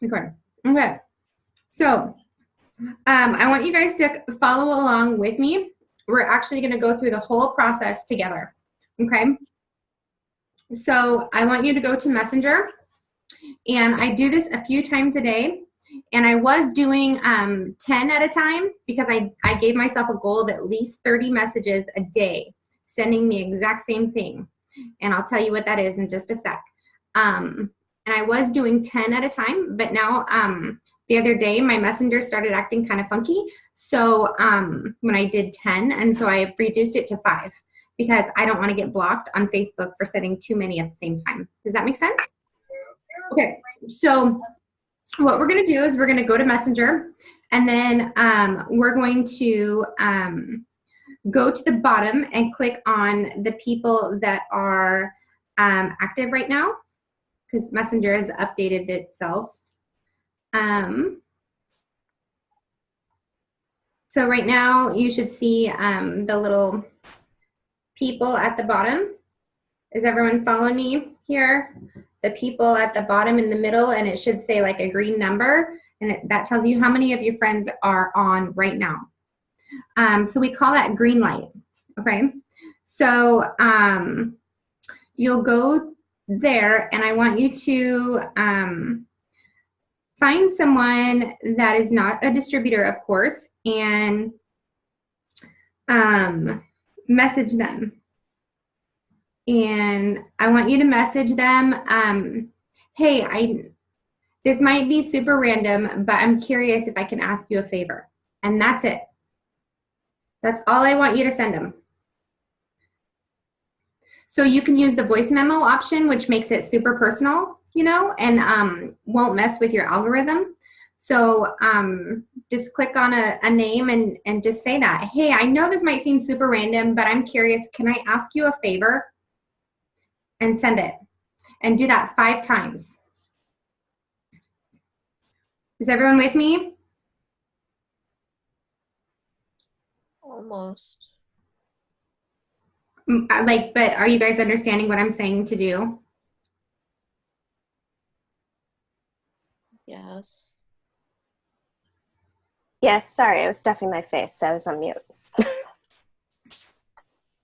Record. Okay. So I want you guys to follow along with me. We're actually going to go through the whole process together. Okay. So I want you to go to Messenger, and I do this a few times a day. And I was doing 10 at a time because I gave myself a goal of at least 30 messages a day, sending the exact same thing. And I'll tell you what that is in just a sec. And I was doing 10 at a time, but now the other day my Messenger started acting kind of funky. So when I did 10, and so I reduced it to 5 because I don't want to get blocked on Facebook for sending too many at the same time. Does that make sense? Okay, so what we're going to do is we're going to go to Messenger, and then we're going to go to the bottom and click on the people that are active right now, because Messenger has updated itself. So right now you should see the little people at the bottom. Is everyone following me here? The people at the bottom in the middle, and it should say like a green number, and that tells you how many of your friends are on right now. So we call that green light, okay? So you'll go there, and I want you to find someone that is not a distributor, of course, and message them. And I want you to message them, hey, this might be super random, but I'm curious if I can ask you a favor. And that's it. That's all I want you to send them. So you can use the voice memo option, which makes it super personal, you know, and won't mess with your algorithm. So just click on a name and just say that. Hey, I know this might seem super random, but I'm curious, can I ask you a favor? And send it. And do that 5 times. Is everyone with me? Almost. But are you guys understanding what I'm saying to do? Yes. Yes, sorry, I was stuffing my face, so I was on mute.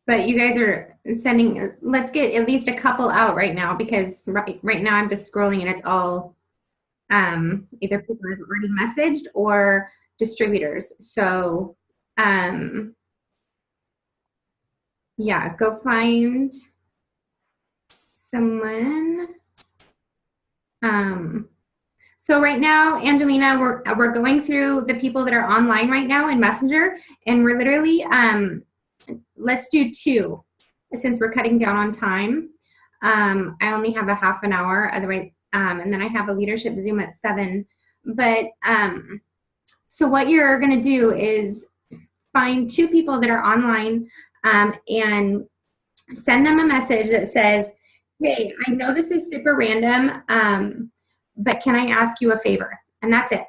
But you guys are sending, let's get at least a couple out right now, because right now I'm just scrolling and it's all either people I've already messaged or distributors. So yeah, go find someone. So right now, Angelina, we're going through the people that are online right now in Messenger, and we're literally, let's do 2 since we're cutting down on time. I only have a half an hour, otherwise, and then I have a leadership Zoom at 7. But so what you're gonna do is find 2 people that are online and send them a message that says, hey, I know this is super random, but can I ask you a favor? And that's it.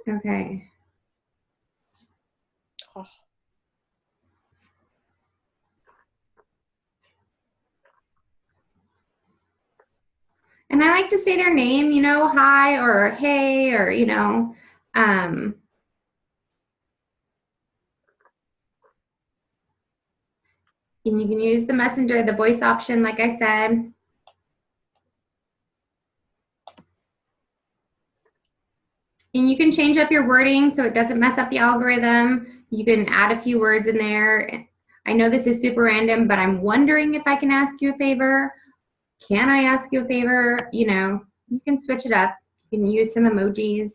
Okay. Oh. And I like to say their name, you know, hi or hey, or, you know, and you can use the messenger, the voice option, like I said. And you can change up your wording so it doesn't mess up the algorithm. You can add a few words in there. I know this is super random, but I'm wondering if I can ask you a favor. Can I ask you a favor? You know, you can switch it up. You can use some emojis.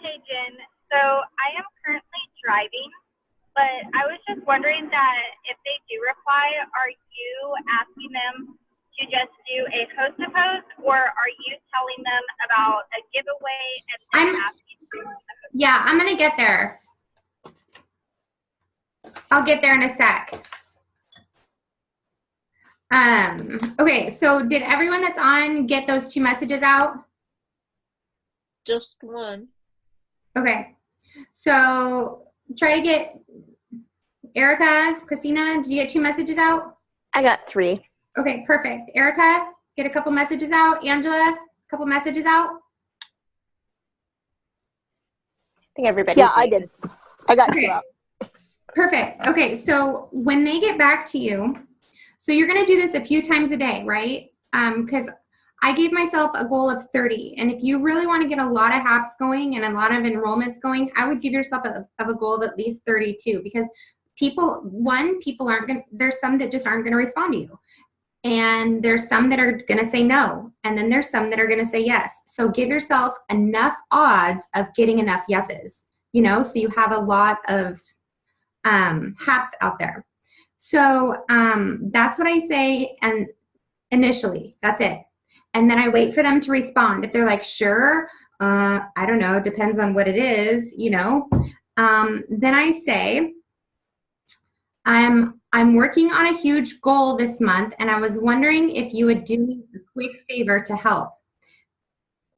Hey, Jen. So I am currently driving, but I was just wondering that if they do reply, are you asking them to just do a host-to-host, or are you telling them about a giveaway and then asking for a host-to-host? Yeah, I'm going to get there. I'll get there in a sec. Okay, so did everyone that's on get those 2 messages out? Just one. Okay, so try to get Erica, Christina, did you get 2 messages out? I got 3. Okay, perfect. Erica, get a couple messages out. Angela, a couple messages out. I think everybody. Yeah, I did. I got 2 Okay. out. Perfect. Okay, so when they get back to you, so you're going to do this a few times a day, right? Because I gave myself a goal of 30. And if you really want to get a lot of HAPs going and a lot of enrollments going, I would give yourself a goal of at least 32 because people aren't going to, there's some that just aren't going to respond to you. And there's some that are going to say no. And then there's some that are going to say yes. So give yourself enough odds of getting enough yeses, you know, so you have a lot of HAPs out there. So that's what I say, and initially, that's it. And then I wait for them to respond. If they're like, sure, I don't know, depends on what it is, you know, then I say, I'm working on a huge goal this month, and I was wondering if you would do me a quick favor to help.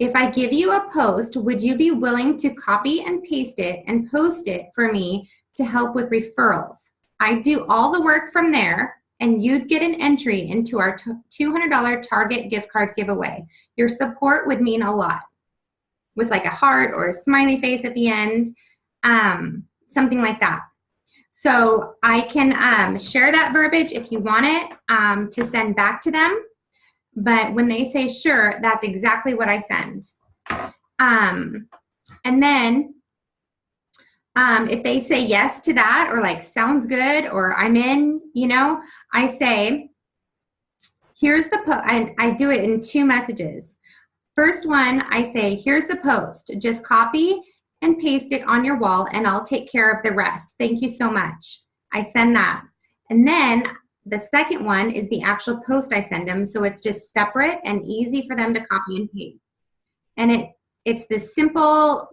If I give you a post, would you be willing to copy and paste it and post it for me to help with referrals? I do all the work from there, and you'd get an entry into our $200 Target gift card giveaway. Your support would mean a lot. With like a heart or a smiley face at the end, something like that. So I can share that verbiage if you want it to send back to them. But when they say sure, that's exactly what I send. And then if they say yes to that, or like sounds good, or I'm in, you know, I say, here's the post. I do it in 2 messages. First one, I say, here's the post. Just copy and paste it on your wall, and I'll take care of the rest. Thank you so much. I send that. And then the second one is the actual post I send them, so it's just separate and easy for them to copy and paste. And it's this simple,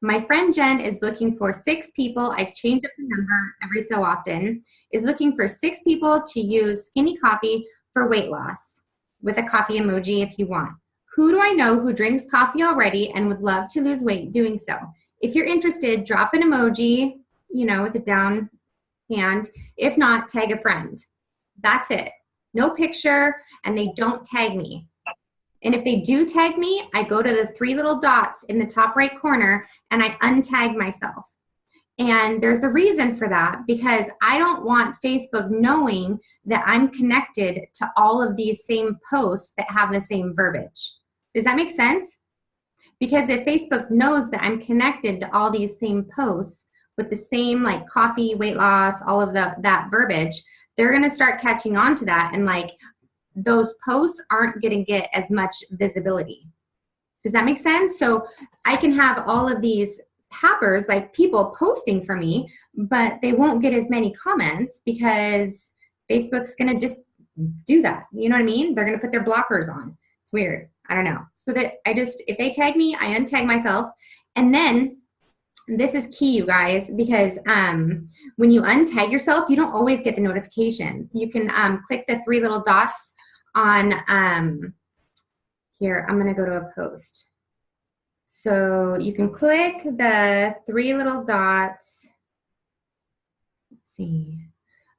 my friend Jen is looking for 6 people. I change up the number every so often. Is looking for 6 people to use Skinny Coffee for weight loss with a coffee emoji if you want. Who do I know who drinks coffee already and would love to lose weight doing so? If you're interested, drop an emoji, you know, with the down hand. If not, tag a friend. That's it. No picture, and they don't tag me. And if they do tag me, I go to the 3 little dots in the top right corner and I untag myself. And there's a reason for that, because I don't want Facebook knowing that I'm connected to all of these same posts that have the same verbiage. Does that make sense? Because if Facebook knows that I'm connected to all these same posts with the same like coffee, weight loss, all of that verbiage, they're going to start catching on to that, and like those posts aren't going to get as much visibility. Does that make sense? So I can have all of these happers, like people posting for me, but they won't get as many comments because Facebook's going to just do that. You know what I mean? They're going to put their blockers on. It's weird. I don't know. So that if they tag me, I untag myself. And then this is key, you guys, because when you untag yourself, you don't always get the notification. You can click the 3 little dots on, here, I'm going to go to a post. So you can click the 3 little dots. Let's see.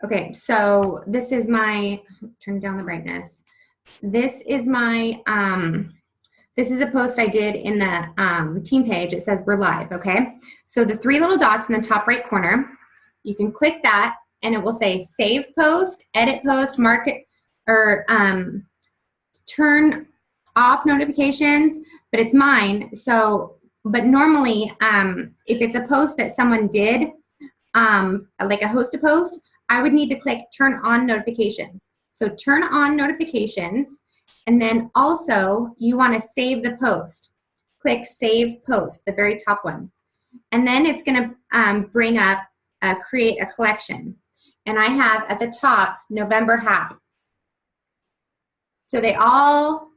Okay, so this is my, turn down the brightness. This is my, this is a post I did in the team page. It says we're live, okay? So the 3 little dots in the top right corner, you can click that and it will say save post, edit post, mark it, or turn off notifications, but it's mine. So, but normally if it's a post that someone did, like a host a post, I would need to click turn on notifications. So turn on notifications, and then also you want to save the post. Click save post, the very top one. And then it's going to bring up create a collection. And I have at the top November HAP. So they all,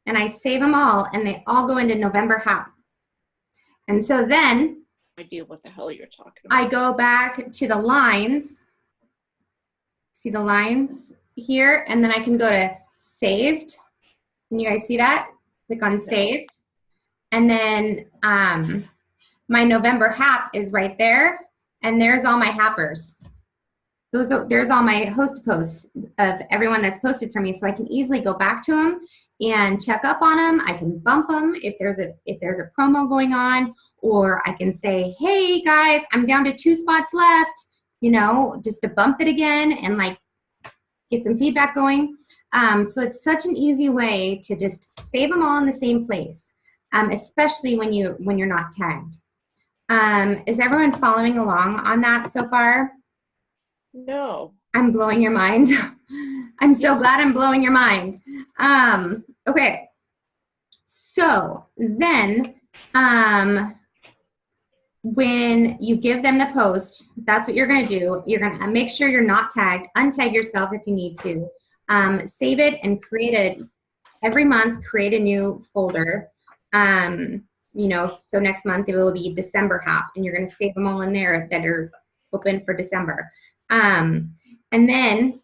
and I save them all, and they all go into November HAP. And so then idea what the hell you're talking about. I go back to the lines. See the lines here? And then I can go to saved. Can you guys see that? Click on saved. And then my November HAP is right there. And there's all my HAPers. There's all my host posts of everyone that's posted for me, so I can easily go back to them and check up on them. I can bump them if there's a promo going on, or I can say, hey guys, I'm down to 2 spots left, you know, just to bump it again and like get some feedback going. So it's such an easy way to just save them all in the same place, especially when you're not tagged. Is everyone following along on that so far? No. I'm blowing your mind. I'm so glad I'm blowing your mind. Okay. So then when you give them the post, that's what you're going to do. You're going to make sure you're not tagged. Untag yourself if you need to. Save it and every month, create a new folder. You know, so next month it will be December HAP, and you're going to save them all in there that are open for December. And then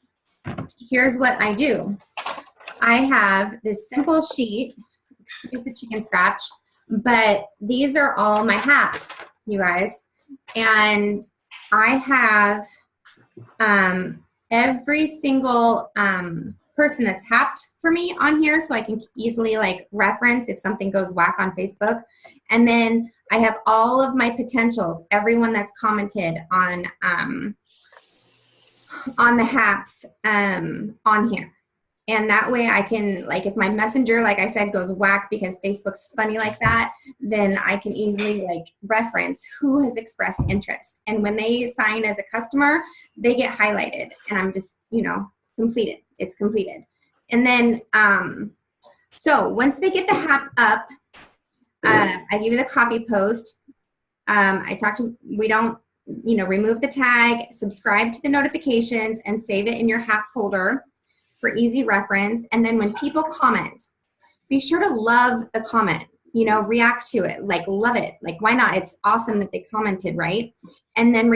here's what I do. I have this simple sheet, excuse the chicken scratch, but these are all my HAPs, you guys. And I have every single person that's HAPed for me on here, so I can easily like reference if something goes whack on Facebook. And then I have all of my potentials, everyone that's commented on the HAPs on here. And that way I can, like, if my messenger, like I said, goes whack because Facebook's funny like that, then I can easily like reference who has expressed interest. And when they sign as a customer, they get highlighted, and I'm just, you know, completed. It's completed. And then, so once they get the HAP up, I give you the copy post. We don't, you know, remove the tag, subscribe to the notifications, and save it in your HAP folder for easy reference. And then when people comment, be sure to love the comment, you know, react to it, like love it. Like, why not? It's awesome that they commented, right? And then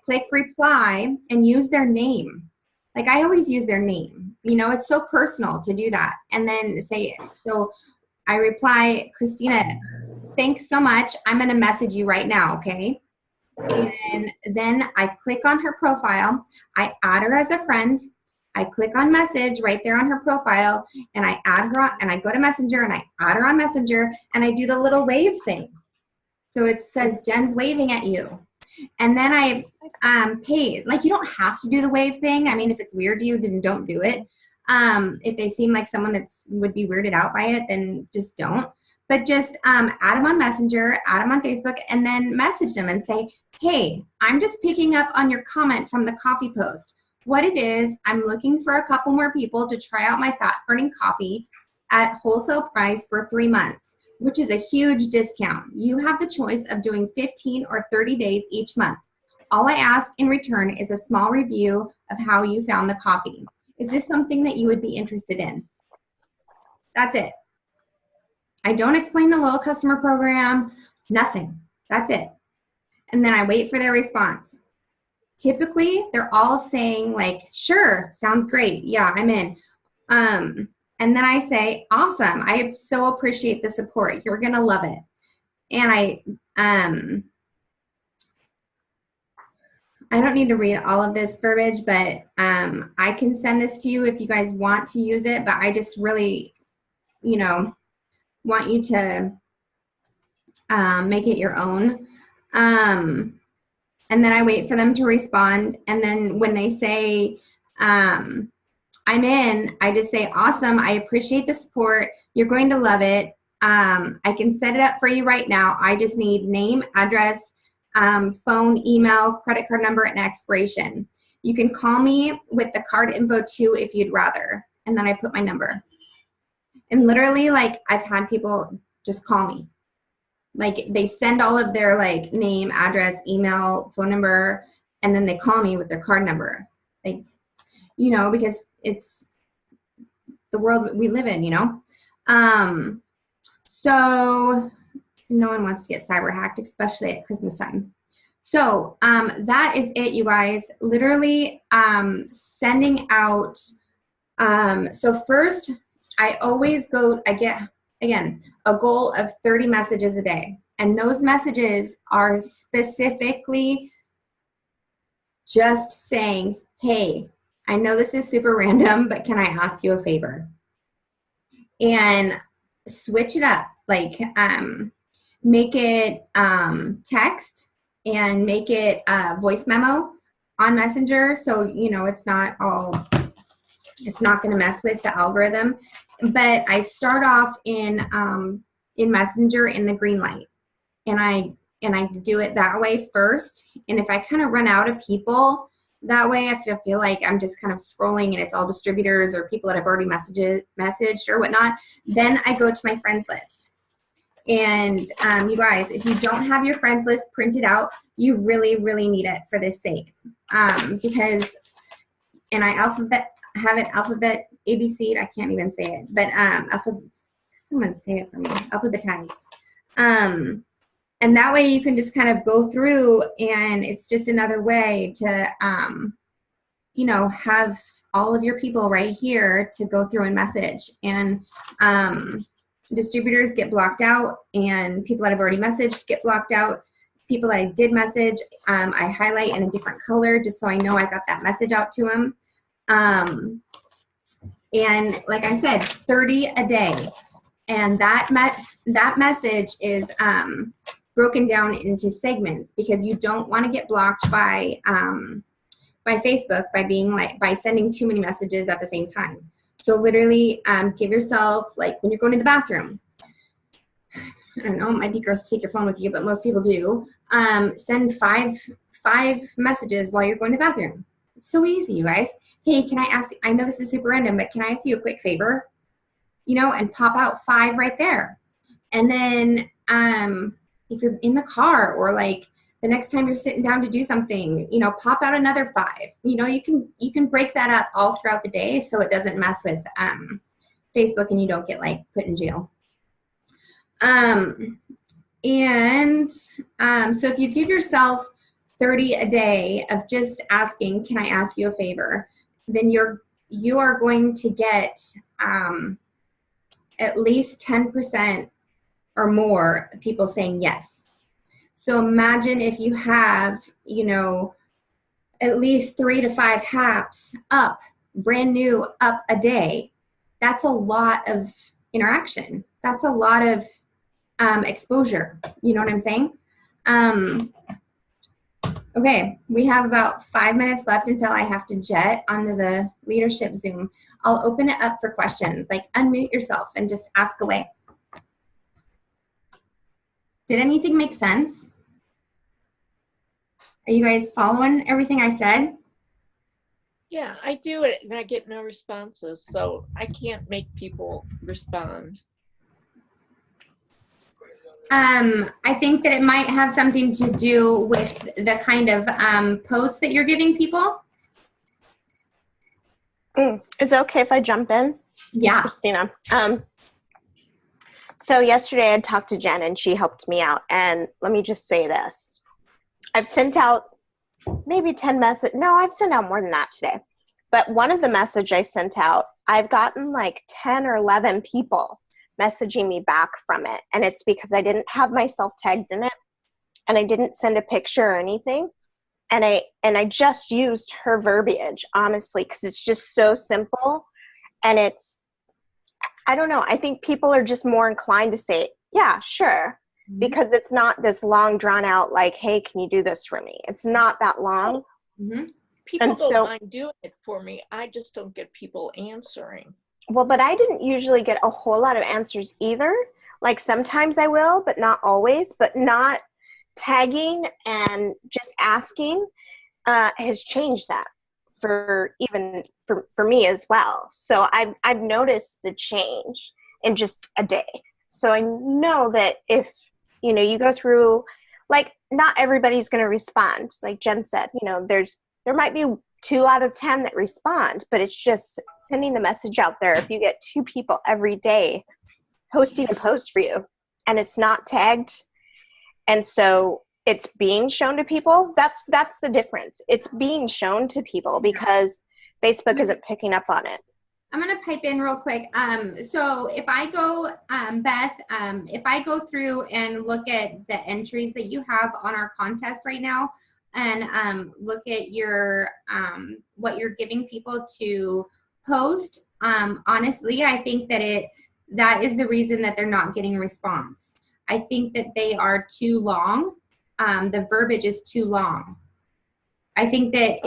click reply and use their name. Like, I always use their name. You know, it's so personal to do that. And then say it. So I reply, Christina, thanks so much. I'm going to message you right now, okay? And then I click on her profile. I add her as a friend. I click on message right there on her profile, and I add her on, and I go to Messenger and I add her on Messenger, and I do the little wave thing. So it says Jen's waving at you. And then I pay. Like, you don't have to do the wave thing. I mean, if it's weird to you, then don't do it. If they seem like someone that would be weirded out by it, then just don't. But just add them on Messenger, add them on Facebook, and then message them and say, hey, I'm just picking up on your comment from the coffee post. What it is, I'm looking for a couple more people to try out my fat-burning coffee at wholesale price for 3 months, which is a huge discount. You have the choice of doing 15 or 30 days each month. All I ask in return is a small review of how you found the coffee. Is this something that you would be interested in? That's it. I don't explain the loyal customer program, nothing. That's it. And then I wait for their response. Typically, they're all saying like, sure, sounds great. Yeah, I'm in. And then I say, awesome. I so appreciate the support. You're going to love it. And I don't need to read all of this verbiage, but I can send this to you if you guys want to use it. But I just really, you know, want you to make it your own. And then I wait for them to respond. And then when they say, I'm in, I just say, awesome. I appreciate the support. You're going to love it. I can set it up for you right now. I just need name, address, phone, email, credit card number, and expiration. You can call me with the card info too if you'd rather. And then I put my number. And literally, like, I've had people just call me. Like, they send all of their like name, address, email, phone number, and then they call me with their card number. Like, you know, because it's the world we live in, you know. So no one wants to get cyber hacked, especially at Christmas time. So that is it, you guys. Literally sending out. So first, I always I get, again, a goal of 30 messages a day. And those messages are specifically just saying, hey, I know this is super random, but can I ask you a favor? And switch it up. Like make it text and make it a voice memo on Messenger. So, you know, it's not going to mess with the algorithm. But I start off in Messenger in the green light. And I do it that way first. And if I kind of run out of people that way, I feel like I'm just kind of scrolling and it's all distributors or people that have already messaged or whatnot, then I go to my friends list. And you guys, if you don't have your friends list printed out, you really, really need it for this sake. Because, and I have it alphabet ABC'd, I can't even say it, but someone say it for me, alphabetized. And that way you can just kind of go through, and it's just another way to, you know, have all of your people right here to go through and message. And distributors get blocked out, and people that have already messaged get blocked out. People that I did message, I highlight in a different color just so I know I got that message out to them. And like I said, 30 a day. And that message is broken down into segments, because you don't want to get blocked by Facebook by sending too many messages at the same time. So literally give yourself, like when you're going to the bathroom, I don't know, it might be gross to take your phone with you, but most people do. Send five messages while you're going to the bathroom. It's so easy, you guys. Hey, can I ask, I know this is super random, but can I ask you a quick favor? You know, and pop out 5 right there. And then if you're in the car, or like the next time you're sitting down to do something, you know, pop out another 5. You know, you can break that up all throughout the day so it doesn't mess with Facebook and you don't get like put in jail. So if you give yourself 30 a day of just asking, can I ask you a favor? Then you are going to get at least 10% or more people saying yes. So imagine if you have, you know, at least 3 to 5 HAPs up, brand new, up a day. That's a lot of interaction. That's a lot of exposure. You know what I'm saying? Okay, we have about 5 minutes left until I have to jet onto the leadership Zoom. I'll open it up for questions. Like, unmute yourself and just ask away. Did anything make sense? Are you guys following everything I said? Yeah, I do it and I get no responses, so I can't make people respond. I think that it might have something to do with the kind of posts that you're giving people. Is it okay if I jump in? Yeah. It's Christina. So yesterday I talked to Jen and she helped me out. And let me just say this. I've sent out maybe 10 messages. No, I've sent out more than that today. But one of the messages I sent out, I've gotten like 10 or 11 people messaging me back from it. And it's because I didn't have myself tagged in it and I didn't send a picture or anything. And I just used her verbiage, honestly, because it's just so simple. And it's, I don't know, I think people are just more inclined to say, yeah, sure. Mm-hmm. Because it's not this long drawn out, like, hey, can you do this for me? It's not that long. Mm-hmm. People don't mind doing it for me. I just don't get people answering. Well, but I didn't usually get a whole lot of answers either. Like sometimes I will, but not always. But not tagging and just asking has changed that for me as well. So I've noticed the change in just a day. So I know that if, you know, you go through, like, not everybody's going to respond. Like Jen said, you know, there might be 2 out of 10 that respond, but it's just sending the message out there. If you get 2 people every day posting a post for you, and it's not tagged, and so it's being shown to people. That's the difference. It's being shown to people because Facebook isn't picking up on it. I'm going to pipe in real quick. So if I go, Beth, if I go through and look at the entries that you have on our contest right now, and look at your what you're giving people to post, honestly, I think that is the reason that they're not getting a response. I think that they are too long. The verbiage is too long. I think that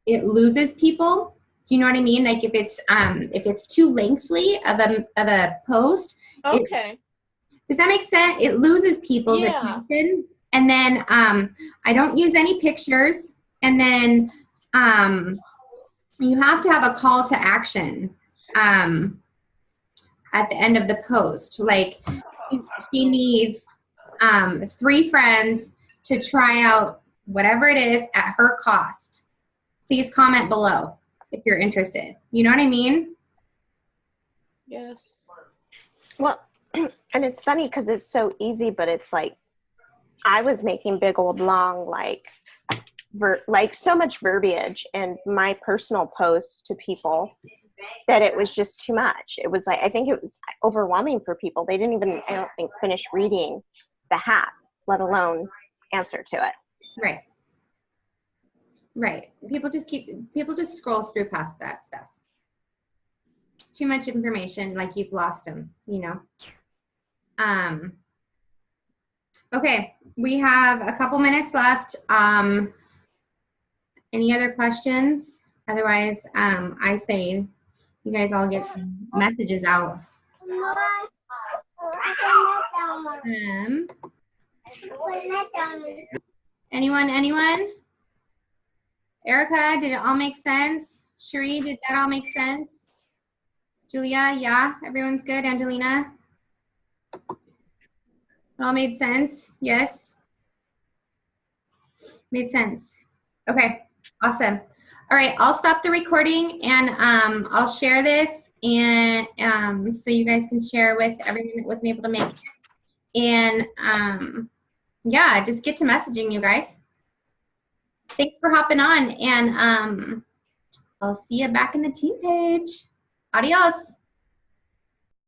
it loses people. Do you know what I mean? Like if it's too lengthy of a post, Okay. does that make sense? It loses people's attention. And then I don't use any pictures. And then you have to have a call to action at the end of the post. Like she needs 3 friends to try out whatever it is at her cost. Please comment below if you're interested. You know what I mean? Yes. Well, and it's funny because it's so easy, but it's like I was making big old long like so much verbiage in my personal posts to people that it was just too much. It was like, I think it was overwhelming for people. They didn't even, I don't think, finish reading the HAP, let alone answer to it. Right. Right. People just scroll through past that stuff. It's too much information, like you've lost them, you know. Okay, we have a couple minutes left. Any other questions? Otherwise, I say you guys all get some messages out. Anyone? Erica, did it all make sense? Cherie, did that all make sense? Julia, yeah, everyone's good. Angelina? It all made sense? Yes? Made sense. Okay, awesome. All right, I'll stop the recording and I'll share this and so you guys can share with everyone that wasn't able to make it. And yeah, just get to messaging, you guys. Thanks for hopping on, and I'll see you back in the team page. Adios.